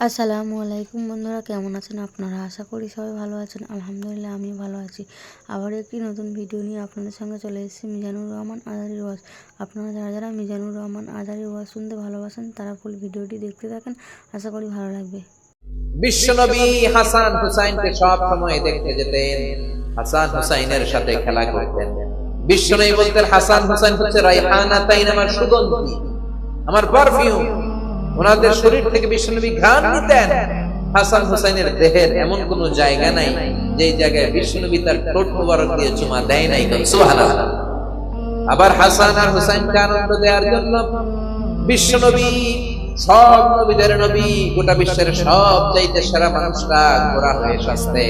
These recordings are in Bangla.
আসসালামু আলাইকুম বন্ধুরা, কেমন আছেন আপনারা? আশা করি সবাই ভালো আছেন। আলহামদুলিল্লাহ আমিও ভালো আছি। আবার একটি নতুন ভিডিও নিয়ে আপনাদের সঙ্গে চলে এসেছি মিজানুর রহমান আজারির ওয়াজ। আপনারা যারা যারা মিজানুর রহমান আজারির ওয়াজ শুনতে ভালোবাসেন তারা ফুল ভিডিওটি দেখতে থাকেন, আশা করি ভালো লাগবে। বিশ্বনবী হাসান হুসাইনকে সব সময় দেখতে যেতেন, হাসান হুসাইনের সাথে খেলা করতেন। বিশ্বনবী বলতেন হাসান হুসাইন হচ্ছে রাইহানাতাইন, আমার সুগন্ধি, আমার পারফিউম। ওনাদের শরীর থেকে বিশ্বনবী ঘ্রাণ নিতেন। হাসান হুসাইনের দেহের এমন কোন জায়গা নাই যে জায়গায় বিশ্বনবী তার ঠোঁট মোবারক দিয়ে চুমা দেয় নাই। সুবহানাল্লাহ। আবার হাসান আর হুসাইনকে আনন্দ দেওয়ার জন্য বিশ্বনবী সব নবীদের নবী, গোটা বিশ্বের সব চাইতে সেরা মানুষরা ঘোড়া হয়ে সাজতে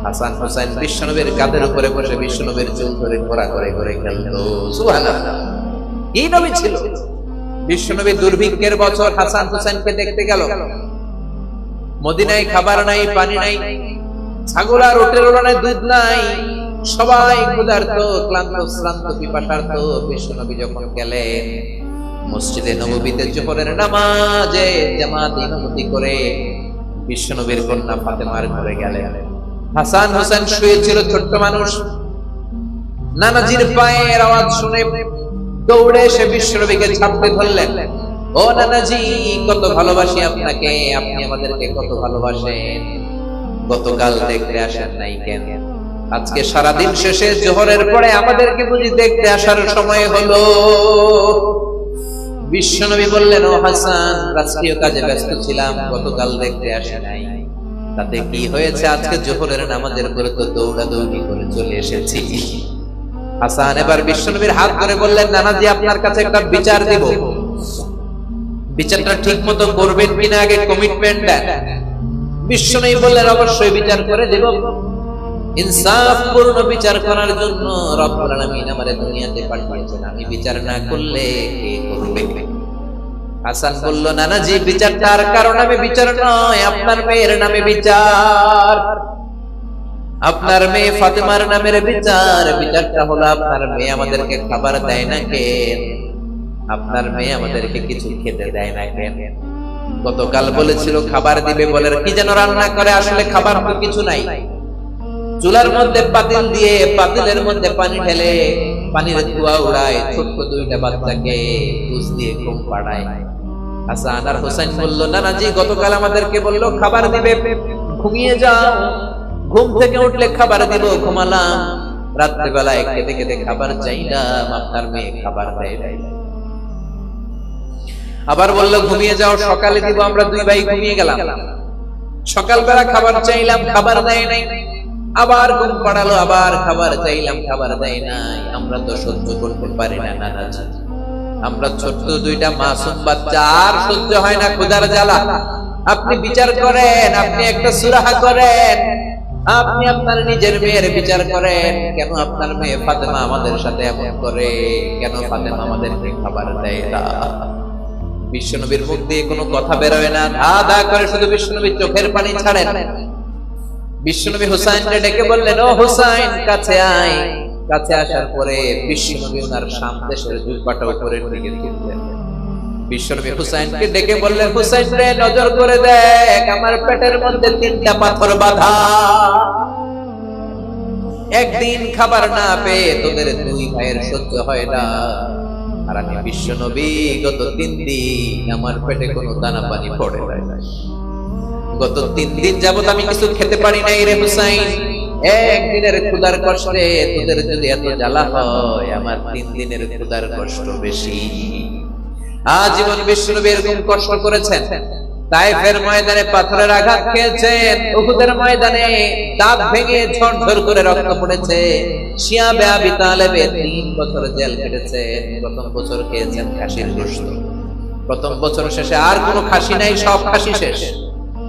হাসান হুসাইন বিশ্বনবীর কাঁধের উপরে বসে বিশ্বনবীর চুল ধরে ঘোড়া করে ঘুরে খেলতো। সুবহানাল্লাহ। কি নবী ছিল! বিশ্বনবী দুর্ভিক্ষের বছর হাসান হুসাইনকে দেখতে গেল। মদিনায় খাবার নাই, পানি নাই, ছাগল আর উটের ওড়ানায় দুধ নাই, সবাই ক্ষুধার্ত, ক্লান্ত, শ্রান্ত, পিপাসার্ত। বিশ্বনবী যখন গেলেন মসজিদে নববীতে জোহরের নামাজে জামাত ইমামতি করে বিশ্বনবীর কন্যা ফাতেমার ঘরে গেলেন। হাসান হোসেন শুয়েছিল, ছোট্ট মানুষ। নানাজির পায়ের আওয়াজ শুনে দৌড়ে এসে বিশ্বনবীকে ঝাপটে ধরলেন। ও নানাজি, কত ভালোবাসি আপনাকে, আপনি আমাদেরকে কত ভালোবাসেন। গতকাল দেখতে আসেন নাই কেন? আজকে সারাদিন শেষে জোহরের পরে আমাদেরকে বুঝি দেখতে আসার সময় হলো? বিশ্বনবী বললেন, ও হাসান, রাষ্ট্রীয় কাজে ব্যস্ত ছিলাম, গতকাল দেখতে আসে নাই। তাতে কি হয়েছে? আজকে জোহরের নামাজের পরে তো দৌড়াদৌড়ি করে চলে এসেছি। হাসান এবার বিশ্বনবীর হাত ধরে বললেন, নানাজি, আপনার কাছে একটা বিচার দিব, বিচারটা ঠিক মতো করবেন কিনা আগে কমিটমেন্ট দেন। বিশ্বনবী বললেন, অবশ্যই বিচার করে দেব। ইনসাফপূর্ণ বিচার করার জন্য রব্বুল আলামিন আমাদের দুনিয়াতে পাঠিয়েছেন, আমি বিচার না করলে কে করবে? হাসান বলল, নানাজি, বিচারটা আর কারো নামে বিচার নয়, আপনার মেয়ের নামে বিচার, আপনার মেয়ে ফাতেমার নামের বিচার। বিচারটা হলো আপনার মেয়ে আমাদেরকে খাবার দেয় না কেন? আপনার মেয়ে আমাদেরকে কিছু খেতে দেয় না কেন? গতকাল বলেছিল খাবার দিবে, বলে কি যেন রান্না করে, আসলে খাবার তো কিছু নাই। চুলার মধ্যে পাতিল দিয়ে পাতিলের মধ্যে পানি ঢেলে পানির ধোঁয়া উড়ায়, ছোট্ট দুইটা বাচ্চাকে দুধ দিয়ে ঘুম পাড়ায়। হাসান আর হোসেন বলল, নানাজি, গতকাল আমাদেরকে বললো খাবার দিবে, ঘুমিয়ে যাও, ঘুম থেকে উঠলে খাবার দিব, ঘুমালাম। রাত্রে বেলায় খেতে খেতে খাবার চাইলাম, আপনার মেয়ে খাবার দেয় নাই। আবার বললো ঘুমিয়ে যাও, সকালে দিব, আমরা দুই ভাই ঘুমিয়ে গেলাম। সকালবেলা খাবার চাইলাম, খাবার দেয় নাই। আবার ঘুম পাড়ালো, আবার খাবার চাইলাম, খাবার দেয় নাই। আমরা তো সহ্য করতে পারি না নানাজি, আমরা ছোট্ট দুইটা মাসুম বাচ্চা, আর সহ্য হয় না ক্ষুধার জ্বালা। আপনি বিচার করেন, আপনি একটা সুরাহা করেন, আপনি আপনার নিজের মেয়ের বিচার করেন। কেন আপনার মেয়ে ফাতেমা আমাদের সাথে এমন করে? কেন ফাতেমা আমাদেরকে খাবার দেয় না? বিশ্বনবীর মুখ দিয়ে কোনো কথা বেরোয় না, ধা ধা করে শুধু বিশ্বনবী চোখের পানি ছাড়েন। বিশ্বনবী হুসাইনকে ডেকে বললেন, ও হুসাইন, কাছে আয়। কাছে আসার পরে বিশ্বনবী ওনার সামদেশের জুব্বাটা উপরের দিকে তুললেন। বিশ্বনবী হুসাইনকে ডেকে বললেন, হুসাইন রে, নজর করে দেখ, আমার পেটের মধ্যে 3টা পাথর বাঁধা। একদিন খাবার না পেয়ে তোদের দুই ভাইয়ের সহ্য হয় না, আর আমি বিশ্বনবী গত 3 দিন আমার পেটে কোনো দানা পানি পড়ে নাই। গত 3 দিন যাবত আমি কিছু খেতে পারি নাই রে হুসাইন। একদিনের ক্ষুধার কষ্টে তোদের যদি এত জ্বালা হয়, আমার 3 দিনের ক্ষুধার কষ্ট বেশি। আজীবন বিশ্বনবী এরকম কষ্ট করেছেন। তায়েফের ময়দানে পাথরের আঘাত খেয়েছেন, উহুদের ময়দানে দাঁত ভেঙে ঝরঝর করে রক্ত পড়েছে। শিয়াবে আবি তালেবে 3 বছর জেল কেটেছেন। প্রথম বছর খেয়েছেন খাসির গোশত, প্রথম বছর শেষে আর কোনো খাসি নাই, সব খাসি শেষ।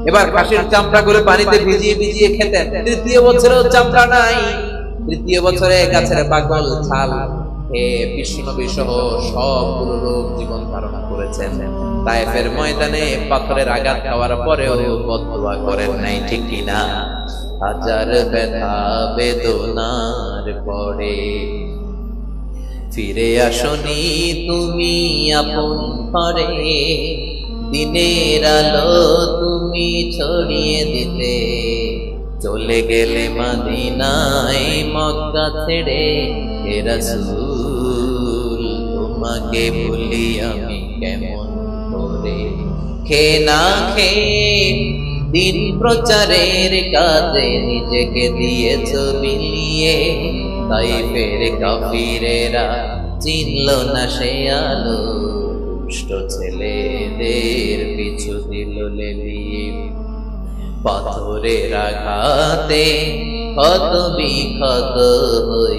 এবার খাসির চামড়া করে পানিতে ভিজিয়ে ভিজিয়ে খেতেন। তৃতীয় বছরেও চামড়া নাই। তৃতীয় বছরে গাছের পাগল ছাল খেয়ে বিশ্বনবী সহ সবগুলো লোক জীবন ধারণা করেছেন। তায়েফের ময়দানে পাথরের আঘাত খাওয়ার পরেও বদদুয়া করেন নাই, ঠিক কিনা? হাজার ব্যথা বেদনার পরে ফিরে আসনি তুমি আপন ঘরে, দিনের আলো তুমি ছড়িয়ে দিতে, চলে গেলে মদিনায় মক্কা ছেড়ে হে রাসূল, তোমাকে ভুলি আমি কেমন করে। খেয়ে না খেয়ে দিন প্রচারের কাজে নিজেকে দিয়েছ বিলিয়ে, তাই ফের কাফিরেরা চিনল না সে আলো, দুষ্ট ছেলেদের পিছু দিল লেলিয়ে। পাথরের আঘাতে ক্ষত বিক্ষত হই,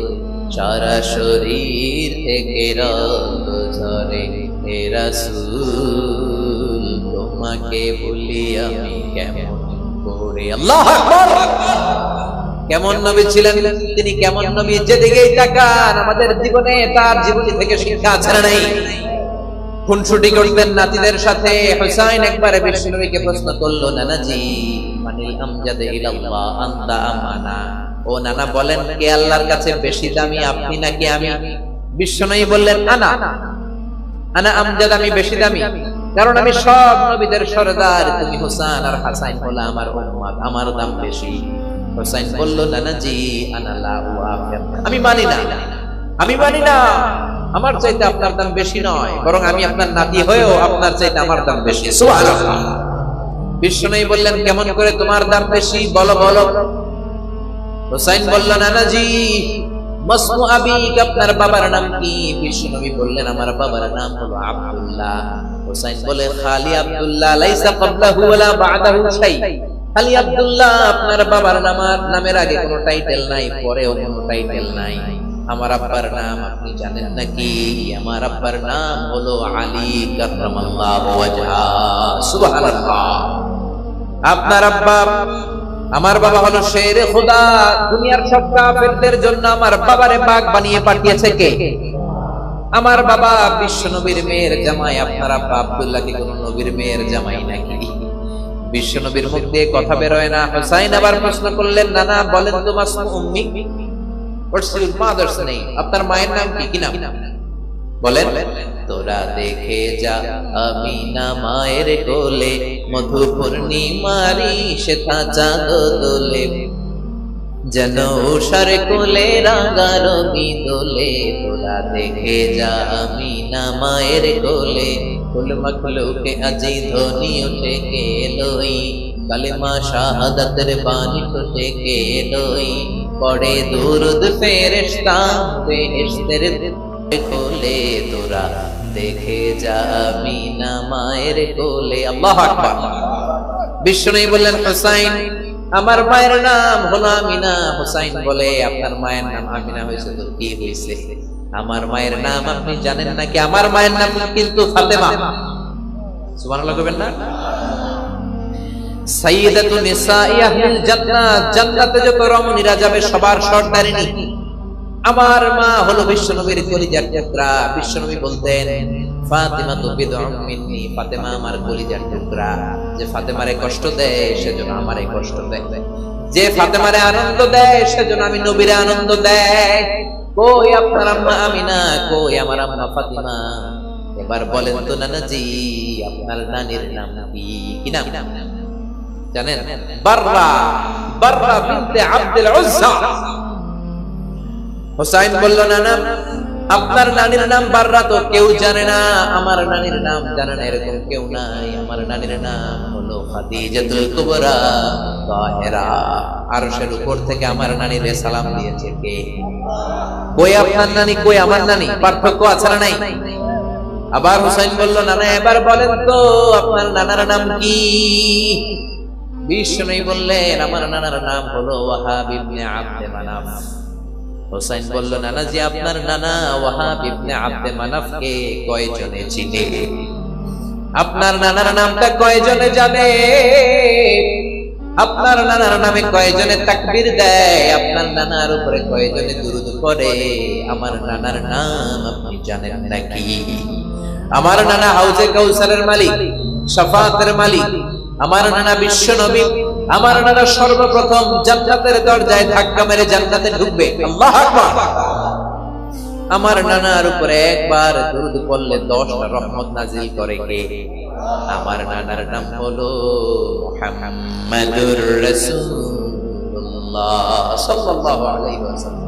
সারা শরীর থেকে রক্ত ঝরে হে রাসূল, তোমাকে ভুলি আমি কেমন করে। আল্লাহু আকবার। কেমন নবী ছিলেন তিনি, কেমন নবী যেদিকেই তাকান আমাদের জীবনে তার জীবনী থেকে শিক্ষা ছাড়া নেই। খুনসুটি করতেন নাতিদের সাথে। হুসাইন একবার বিশ্বনবীকে প্রশ্ন করলো, নানাজি মানিল আমজাদে ইলাল্লাহ আনতা আমানা, ও নানা বলেন কে আল্লাহর কাছে বেশি দামি, আপনি নাকি আমি? বিশ্বনবী বললেন, আনা আনা আমজাদ, আমি বেশি দামি, কারণ আমি সব নবীদের সরদার, তুমি হুসাইন আর হাসাইন হলো আমার উম্মত, আমার দাম বেশি। হুসাইন বলল, নানাজি আনা লা ওয়াফিক, আমি মানি না, আমি মানি না, আমার চাইতে আপনার দাম বেশি নয়, বরং আমি আপনার নাতি হয়েও আপনার চাইতে আমার দাম বেশি। সুবহানাল্লাহ। বিশ্বনবী বললেন, কেমন করে তোমার দাম বেশি, বলো বলো। হুসাইন বলল, নানাজি মাসমু আবিক, আপনার বাবার নাম কি? বিশ্বনবী বললেন, আমার বাবার নাম হলো আব্দুল্লাহ। হুসাইন বলে, খালি আব্দুল্লাহ, লাইসা ক্বাবলাহু ওয়ালা বা'দাহু শাই, খালি আব্দুল্লাহ, আপনার বাবার নামের আগে কোনো টাইটেল নাই, পরেও কোনো টাইটেল নাই। আমার আব্বার নাম আপনি জানেন নাকি? আমার আব্বার নাম হলো আলী কাররামাল্লাহু ওয়াজহা। সুবহানাল্লাহ। আপনার আব্বা, আমার বাবা হলো শেরে খোদা, দুনিয়ার সব কাফেরদের জন্য আমার বাবারে বাগ বানিয়ে পাঠিয়েছে কে? আমার বাবা বিশ্ব নবীর মেয়ের জামাই, আপনার আব্বা আব্দুল্লাহ কি কোন নবীর মেয়ের জামাই নাকি? বিশ্ব নবীর মুখ দিয়ে কথা বের হয় না। হুসাইন আবার প্রশ্ন করলেন, নানা বলেন তো মাসমু উম্মি, হোয়াটস ইউর মাদারস নেম, আপনার মায়ের নাম কি? কি নাম বলেন? তোরা দেখে যা আমিনা মায়ের কোলে, মধু পূর্ণিমারি সেথা চাঁদ দোলে, যেন উষার কোলে রাঙা রঙি দোলে। তোরা দেখে যা আমিনা মায়ের কোলে, কুল মখলুকে আজি ধ্বনি উঠে কে লই, কালেমা শাহাদাতের বাণী ফুটে কে লই, পড়ে দুরুদ ফেরেশতা বেহেশতের কোলে। তোরা দেখে যা আমিনা মায়ের কোলে। আল্লাহু আকবার। বিশ্বনবী বললেন, হুসাইন আমার মায়ের নাম হলো আমিনা। হুসাইন বলে, আপনার মায়ের নাম আমিনা হয়েছে তো কি হয়েছে? আমার মায়ের নাম আপনি জানেন নাকি? আমার মায়ের নাম কিন্তু ফাতেমা। সুবহানাল্লাহ কইবেন না? সাইয়্যিদাতু নিসাই আহলিল জান্নাত, জান্নাতে যত রমণীরা যাবে সবার সর্দারিনী আমার মা হলো বিশ্বনবীর কলিজার টুকরা। বিশ্বনবী বলতেন, ফাতিমা তু বিদউম মিন্নি, ফাতেমা আমার কলিজার টুকরা। যে ফাতেমারে কষ্ট দেয় সেজন্য আমারে কষ্ট দেয়, যে ফাতেমারে আনন্দ দেয় সেজন্য আমি নবীরে আনন্দ দেয়। কই আপনার আম্মা আমিনা, কই আমার আম্মা ফাতিমা? এবার বলেন তো নানাজি, আপনার নানির নাম কি? কি নাম জানেন? বাররা, বাররা বিনতে আব্দুল উজ্জা। হুসাইন বলল, নানা আপনার নানির নাম বাররা তো কেউ জানে না, আমার নানির নাম জানে না এরকম কেউ নাই। আমার নানির নাম হলো খাদিজাতুল কুবরা তাহেরা। আরশের উপর থেকে আমার নানিরে সালাম দিয়েছে কে? কই আপনার নানি, কই আমার নানি? পার্থক্য আছে না নাই? আবার হুসাইন বলল, নানা এবার বলেন তো আপনার নানার নাম কি? বিশ্বনবী বললেন, আমার নানার নাম হলো ওয়াহাব ইবনে আব্দে মানাফ। হুসাইন বলল, নানাজি আপনার নানা ওয়াহাব ইবনে আব্দে মানাফকে কয়জনে চিনে? আপনার নানার নামটা কয়জনে জানে? আপনার নানার নামে কয়জনে তাকবীর দেয়? আপনার নানার উপরে কয়জনে দুরূদ পড়ে? আমার নানার নাম আপনি জানেন নাকি? আমার নানা হাউজে কাউসারের মালিক, শাফাআতের মালিক। আমার নানা বিশ্ব নবী। আমার নানা সর্বপ্রথম জান্নাতের দরজায় ধাক্কা মেরে জান্নাতে ঢুকবে। আল্লাহু আকবার। আমার নানার উপরে একবার দরুদ পড়লে 10টা রহমত নাজিল করে কে? আমার নানার নাম হলো মুহাম্মাদুর রাসূলুল্লাহ সাল্লাল্লাহু আলাইহি ওয়াসাল্লাম।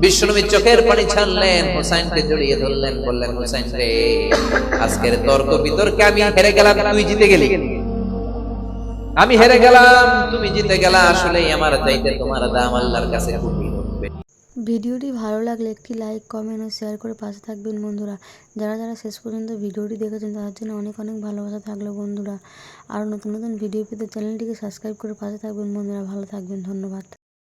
বিশ্বনবী চোখের পানি ছাড়লেন, হুসাইনকে জড়িয়ে ধরলেন, বললেন হুসাইন রে, আজকের তর্ক বিতর্কে আমি হেরে গেলাম, তুই জিতে গেলি। আমি হেরে গেলাম, তুমি জিতে গেলা। আসলেই আমার চাইতে তোমার দাম আল্লাহর কাছে খুবই হবে। ভিডিওটি ভালো লাগলে একটি লাইক, কমেন্ট ও শেয়ার করে পাশে থাকবেন বন্ধুরা। যারা যারা শেষ পর্যন্ত ভিডিওটি দেখেছেন তাদের জন্য অনেক অনেক ভালোবাসা থাকলো বন্ধুরা। আর নতুন নতুন ভিডিও পেতে চ্যানেলটিকে সাবস্ক্রাইব করে পাশে থাকবেন বন্ধুরা। ভালো থাকবেন, ধন্যবাদ।